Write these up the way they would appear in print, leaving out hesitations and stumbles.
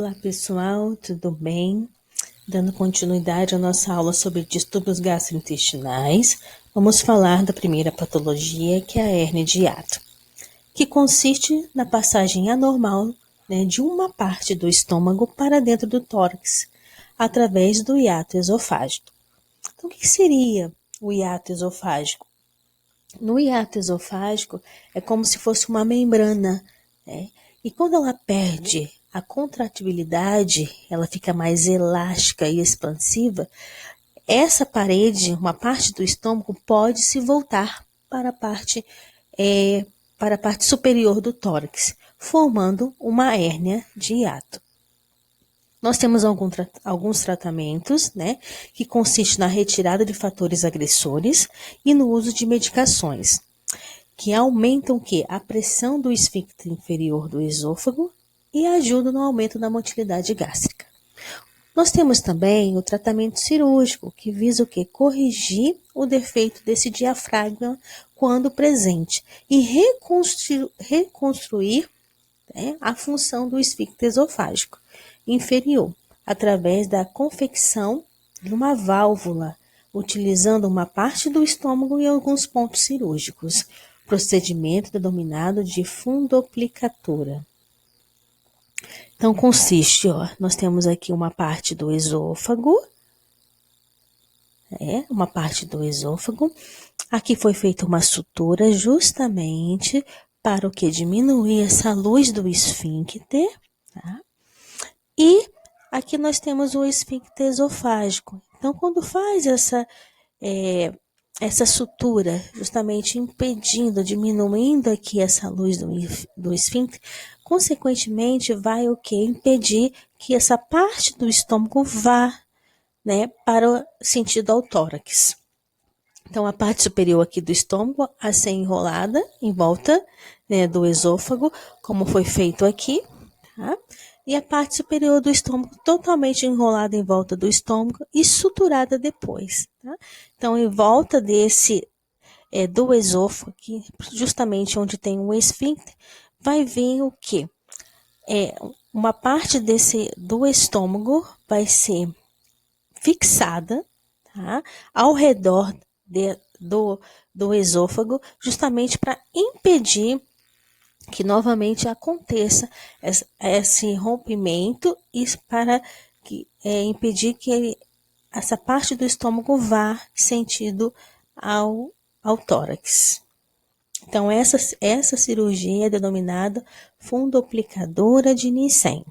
Olá pessoal, tudo bem? Dando continuidade à nossa aula sobre distúrbios gastrointestinais, vamos falar da primeira patologia, que é a hérnia de hiato, que consiste na passagem anormal, de uma parte do estômago para dentro do tórax, através do hiato esofágico. Então, o que seria o hiato esofágico? No hiato esofágico é como se fosse uma membrana, né? E quando ela perde a contratibilidade, ela fica mais elástica e expansiva. Essa parede, uma parte do estômago, pode se voltar para é, para a parte superior do tórax, formando uma hérnia de hiato. Nós temos alguns tratamentos, que consistem na retirada de fatores agressores e no uso de medicações, que aumentam o quê? A pressão do esfíncter inferior do esôfago e ajudam no aumento da motilidade gástrica. Nós temos também o tratamento cirúrgico, que visa o quê? Corrigir o defeito desse diafragma quando presente e reconstruir a função do esfíncter esofágico inferior, através da confecção de uma válvula, utilizando uma parte do estômago e alguns pontos cirúrgicos. Procedimento denominado de fundoplicatura. Então, consiste, nós temos aqui uma parte do esôfago, uma parte do esôfago. Aqui foi feita uma sutura justamente para o que? Diminuir essa luz do esfíncter, tá? E aqui nós temos o esfíncter esofágico. Então, quando faz essa sutura, justamente impedindo, diminuindo aqui essa luz do esfíncter, consequentemente vai o que? Impedir que essa parte do estômago vá, para o sentido ao tórax. Então, a parte superior aqui do estômago a ser enrolada em volta, do esôfago, como foi feito aqui, tá? E a parte superior do estômago totalmente enrolada em volta do estômago e suturada depois, tá? Então, em volta do esôfago, aqui, justamente onde tem o esfíncter, vai vir o quê? Uma parte do estômago vai ser fixada, tá? Ao redor do esôfago, justamente para impedir que novamente aconteça esse rompimento e para impedir que essa parte do estômago vá sentido ao tórax. Então, essa cirurgia é denominada fundoplicadora de Nissen.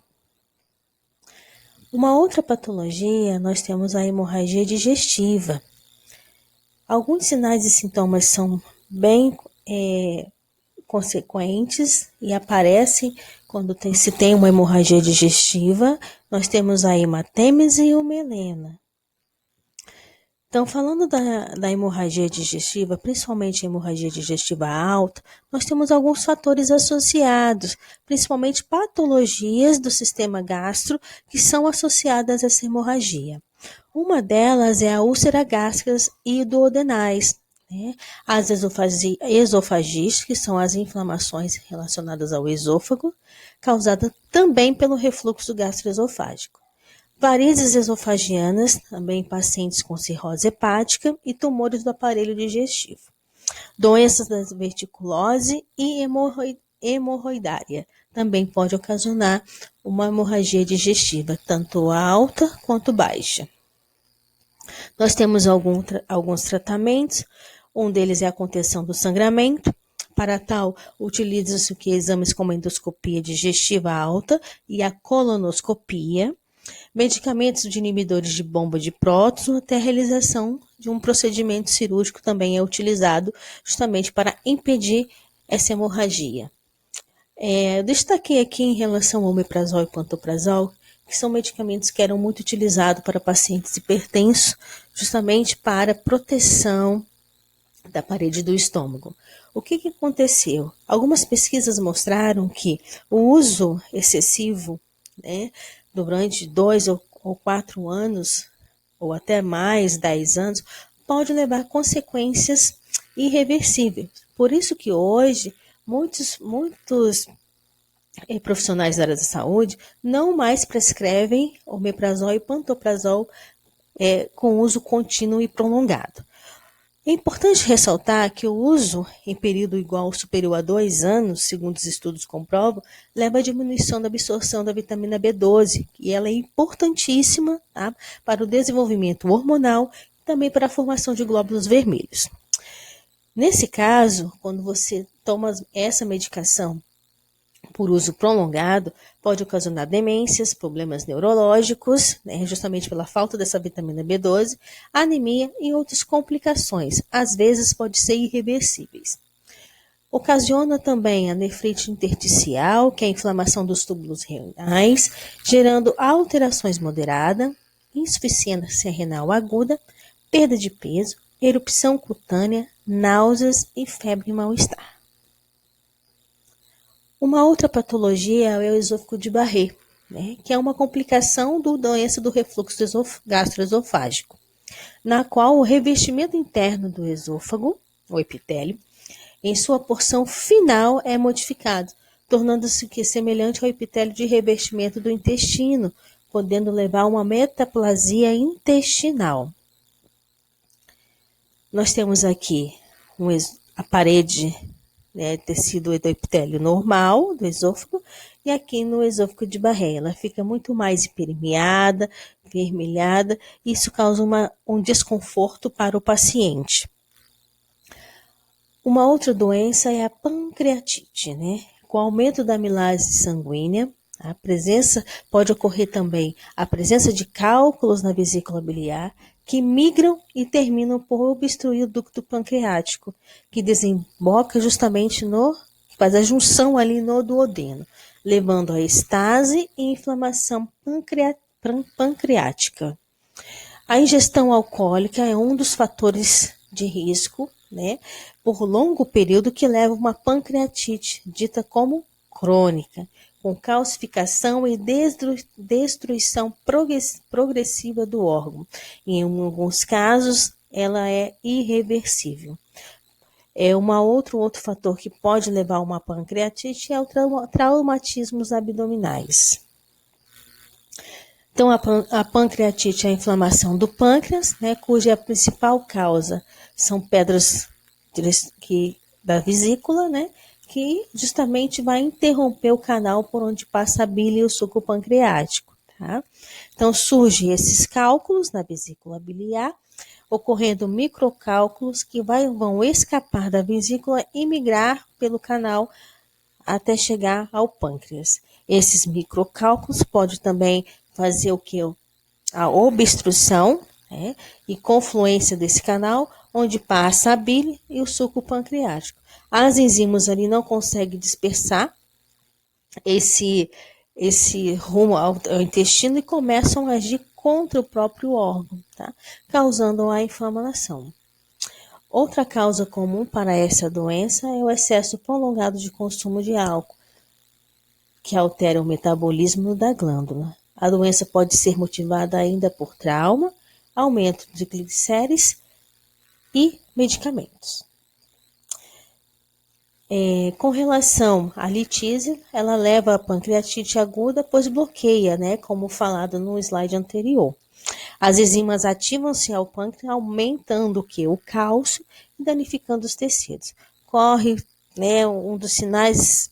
Uma outra patologia, nós temos a hemorragia digestiva. Alguns sinais e sintomas são bem consequentes e aparecem quando se tem uma hemorragia digestiva. Nós temos a hematêmese e o melena. Então, falando da hemorragia digestiva, principalmente a hemorragia digestiva alta, nós temos alguns fatores associados, principalmente patologias do sistema gastro que são associadas a essa hemorragia. Uma delas é a úlcera gástrica e duodenais, as esofagistes, que são as inflamações relacionadas ao esôfago, causadas também pelo refluxo gastroesofágico. Varizes esofagianas, também em pacientes com cirrose hepática e tumores do aparelho digestivo. Doenças da verticulose e hemorroidária também pode ocasionar uma hemorragia digestiva, tanto alta quanto baixa. Nós temos alguns tratamentos, um deles é a contenção do sangramento. Para tal, utiliza-se exames como a endoscopia digestiva alta e a colonoscopia, medicamentos de inibidores de bomba de prótons, até a realização de um procedimento cirúrgico também é utilizado justamente para impedir essa hemorragia. Eu destaquei aqui em relação ao omeprazol e pantoprazol, que são medicamentos que eram muito utilizados para pacientes hipertensos, justamente para proteção da parede do estômago. O que aconteceu? Algumas pesquisas mostraram que o uso excessivo, durante 2 ou 4 anos, ou até mais, 10 anos, pode levar a consequências irreversíveis. Por isso que hoje muitos profissionais da área da saúde não mais prescrevem omeprazol e pantoprazol com uso contínuo e prolongado. É importante ressaltar que o uso em período igual ou superior a 2 anos, segundo os estudos comprovam, leva à diminuição da absorção da vitamina B12, e ela é importantíssima, tá, para o desenvolvimento hormonal e também para a formação de glóbulos vermelhos. Nesse caso, quando você toma essa medicação por uso prolongado, pode ocasionar demências, problemas neurológicos, né, justamente pela falta dessa vitamina B12, anemia e outras complicações, às vezes pode ser irreversíveis. Ocasiona também a nefrite intersticial, que é a inflamação dos túbulos renais, gerando alterações moderadas, insuficiência renal aguda, perda de peso, erupção cutânea, náuseas e febre e mal-estar. Uma outra patologia é o esôfago de Barré, né, que é uma complicação da doença do refluxo gastroesofágico, na qual o revestimento interno do esôfago, o epitélio, em sua porção final é modificado, tornando-se semelhante ao epitélio de revestimento do intestino, podendo levar a uma metaplasia intestinal. Nós temos aqui a parede, né, tecido do epitélio normal do esôfago, e aqui no esôfago de Barré ela fica muito mais hipermeada, vermelhada, e isso causa um desconforto para o paciente. Uma outra doença é a pancreatite, né? Com o aumento da amilase sanguínea, pode ocorrer também a presença de cálculos na vesícula biliar, que migram e terminam por obstruir o ducto pancreático, que desemboca justamente faz a junção ali no duodeno, levando a estase e inflamação pancreática. A ingestão alcoólica é um dos fatores de risco, né, por longo período, que leva a uma pancreatite, dita como crônica, com calcificação e destruição progressiva do órgão. Em alguns casos, ela é irreversível. Outro fator que pode levar a uma pancreatite é o traumatismos abdominais. Então, a pancreatite é a inflamação do pâncreas, né, cuja principal causa são pedras da vesícula, né, que justamente vai interromper o canal por onde passa a bile e o suco pancreático. Tá? Então, surgem esses cálculos na vesícula biliar, ocorrendo microcálculos que vão escapar da vesícula e migrar pelo canal até chegar ao pâncreas. Esses microcálculos podem também fazer o que? A obstrução, né, e confluência desse canal, onde passa a bile e o suco pancreático. As enzimas ali não conseguem dispersar esse rumo ao intestino e começam a agir contra o próprio órgão, tá? Causando a inflamação. Outra causa comum para essa doença é o excesso prolongado de consumo de álcool, que altera o metabolismo da glândula. A doença pode ser motivada ainda por trauma, aumento de glicérides e medicamentos. Com relação à litíase, ela leva a pancreatite aguda, pois bloqueia, né, como falado no slide anterior. As enzimas ativam-se ao pâncreas, aumentando o cálcio e danificando os tecidos. Corre, né, um dos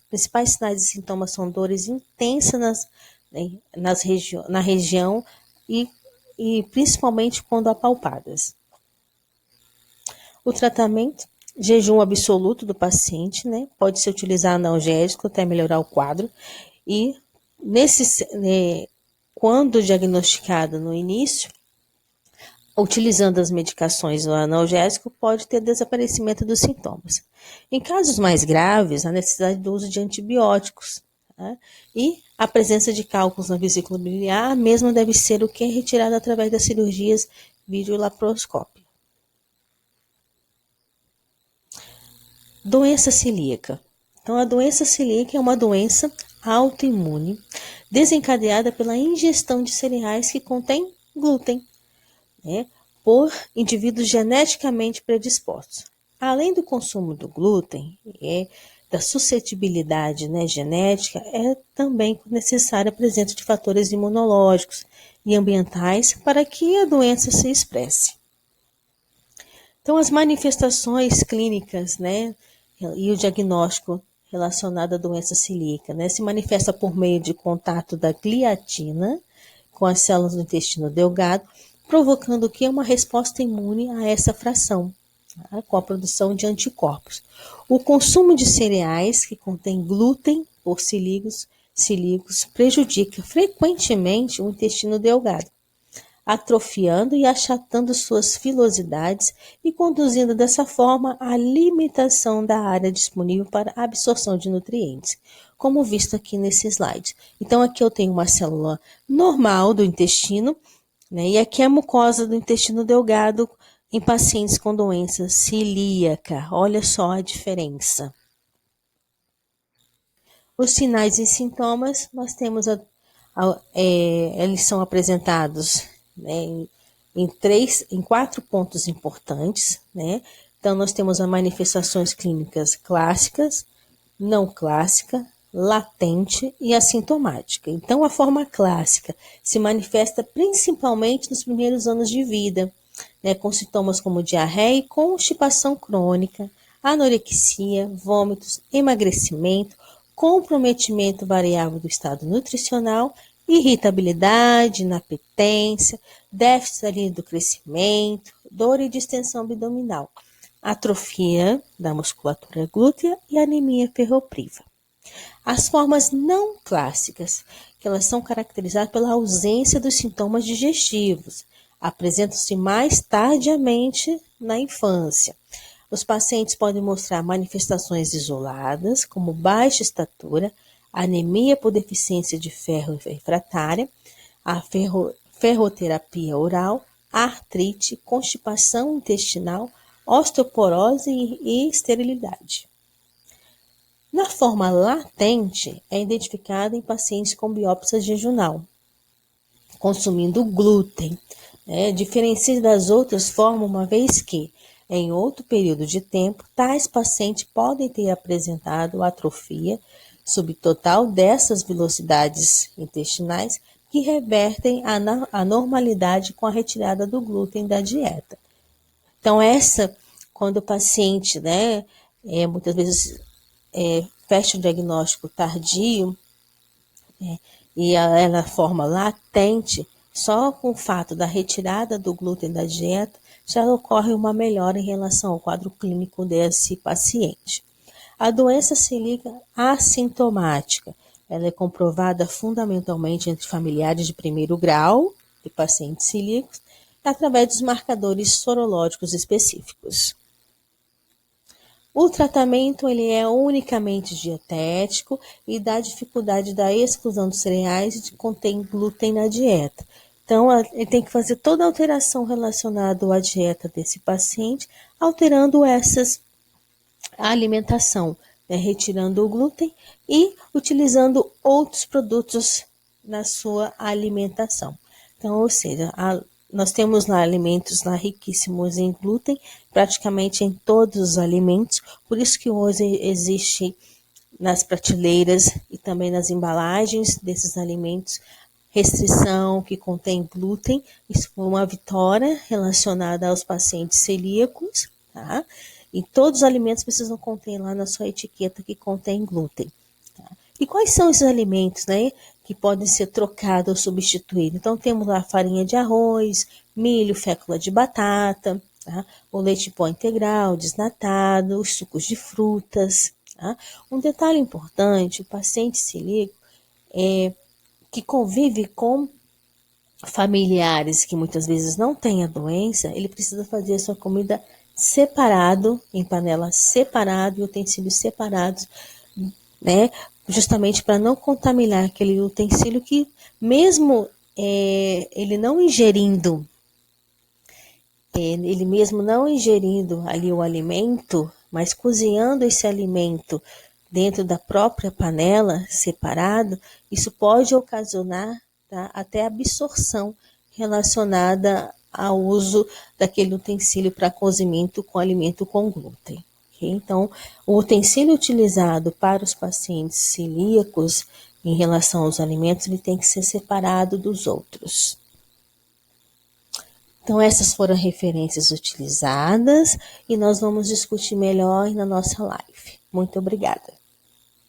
principais sinais e sintomas são dores intensas na região e principalmente quando apalpadas. O tratamento, jejum absoluto do paciente, né, pode ser utilizar analgésico até melhorar o quadro, e quando diagnosticado no início, utilizando as medicações do analgésico, pode ter desaparecimento dos sintomas. Em casos mais graves, a necessidade do uso de antibióticos, tá? E a presença de cálculos na vesícula biliar, mesmo deve ser retirada através das cirurgias videolaparoscópicas. Doença celíaca. Então, a doença celíaca é uma doença autoimune desencadeada pela ingestão de cereais que contêm glúten, né, por indivíduos geneticamente predispostos. Além do consumo do glúten, da suscetibilidade, né, genética, é também necessária a presença de fatores imunológicos e ambientais para que a doença se expresse. Então, as manifestações clínicas, né, e o diagnóstico relacionado à doença celíaca, né, se manifesta por meio de contato da gliatina com as células do intestino delgado, provocando o que é uma resposta imune a essa fração, tá, com a produção de anticorpos. O consumo de cereais que contém glúten por celíacos prejudica frequentemente o intestino delgado, atrofiando e achatando suas filosidades e conduzindo dessa forma à limitação da área disponível para a absorção de nutrientes, como visto aqui nesse slide. Então, aqui eu tenho uma célula normal do intestino, né, e aqui a mucosa do intestino delgado em pacientes com doença celíaca. Olha só a diferença. Os sinais e sintomas, nós temos eles são apresentados, né, em 4 pontos importantes, né? Então, nós temos as manifestações clínicas clássicas, não clássica, latente e assintomática. Então, a forma clássica se manifesta principalmente nos primeiros anos de vida, né, com sintomas como diarreia e constipação crônica, anorexia, vômitos, emagrecimento, comprometimento variável do estado nutricional, irritabilidade, inapetência, déficit ali do crescimento, dor e distensão abdominal, atrofia da musculatura glútea e anemia ferropriva. As formas não clássicas, que elas são caracterizadas pela ausência dos sintomas digestivos, apresentam-se mais tardiamente na infância. Os pacientes podem mostrar manifestações isoladas, como baixa estatura, anemia por deficiência de ferro refratária, a ferroterapia oral, artrite, constipação intestinal, osteoporose e esterilidade. Na forma latente, é identificada em pacientes com biópsia jejunal, consumindo glúten, né? Diferencia das outras formas, uma vez que, em outro período de tempo, tais pacientes podem ter apresentado atrofia subtotal dessas velocidades intestinais que revertem a normalidade com a retirada do glúten da dieta. Então, quando o paciente, né, muitas vezes fecha o diagnóstico tardio, e ela forma latente, só com o fato da retirada do glúten da dieta, já ocorre uma melhora em relação ao quadro clínico desse paciente. A doença celíaca assintomática, ela é comprovada fundamentalmente entre familiares de primeiro grau de pacientes celíacos, através dos marcadores sorológicos específicos. O tratamento ele é unicamente dietético e dá dificuldade da exclusão dos cereais que contém glúten na dieta. Então, ele tem que fazer toda a alteração relacionada à dieta desse paciente, alterando a alimentação, né, retirando o glúten e utilizando outros produtos na sua alimentação. Então, ou seja, nós temos lá alimentos lá riquíssimos em glúten, praticamente em todos os alimentos, por isso que hoje existe nas prateleiras e também nas embalagens desses alimentos restrição que contém glúten. Isso foi uma vitória relacionada aos pacientes celíacos, tá? E todos os alimentos precisam conter lá na sua etiqueta que contém glúten. Tá? E quais são esses alimentos, né, que podem ser trocados ou substituídos? Então, temos lá farinha de arroz, milho, fécula de batata, tá? O leite em pó integral, desnatado, os sucos de frutas. Tá? Um detalhe importante, o paciente celíaco que convive com familiares que muitas vezes não têm a doença, ele precisa fazer a sua comida separado, em panela separada e utensílios separados, né? Justamente para não contaminar aquele utensílio que, mesmo ele não ingerindo, ele mesmo não ingerindo ali o alimento, mas cozinhando esse alimento dentro da própria panela separado, isso pode ocasionar, tá, até absorção relacionada ao uso daquele utensílio para cozimento com alimento com glúten. ok? Então, o utensílio utilizado para os pacientes celíacos em relação aos alimentos, ele tem que ser separado dos outros. Então, essas foram referências utilizadas e nós vamos discutir melhor na nossa live. Muito obrigada.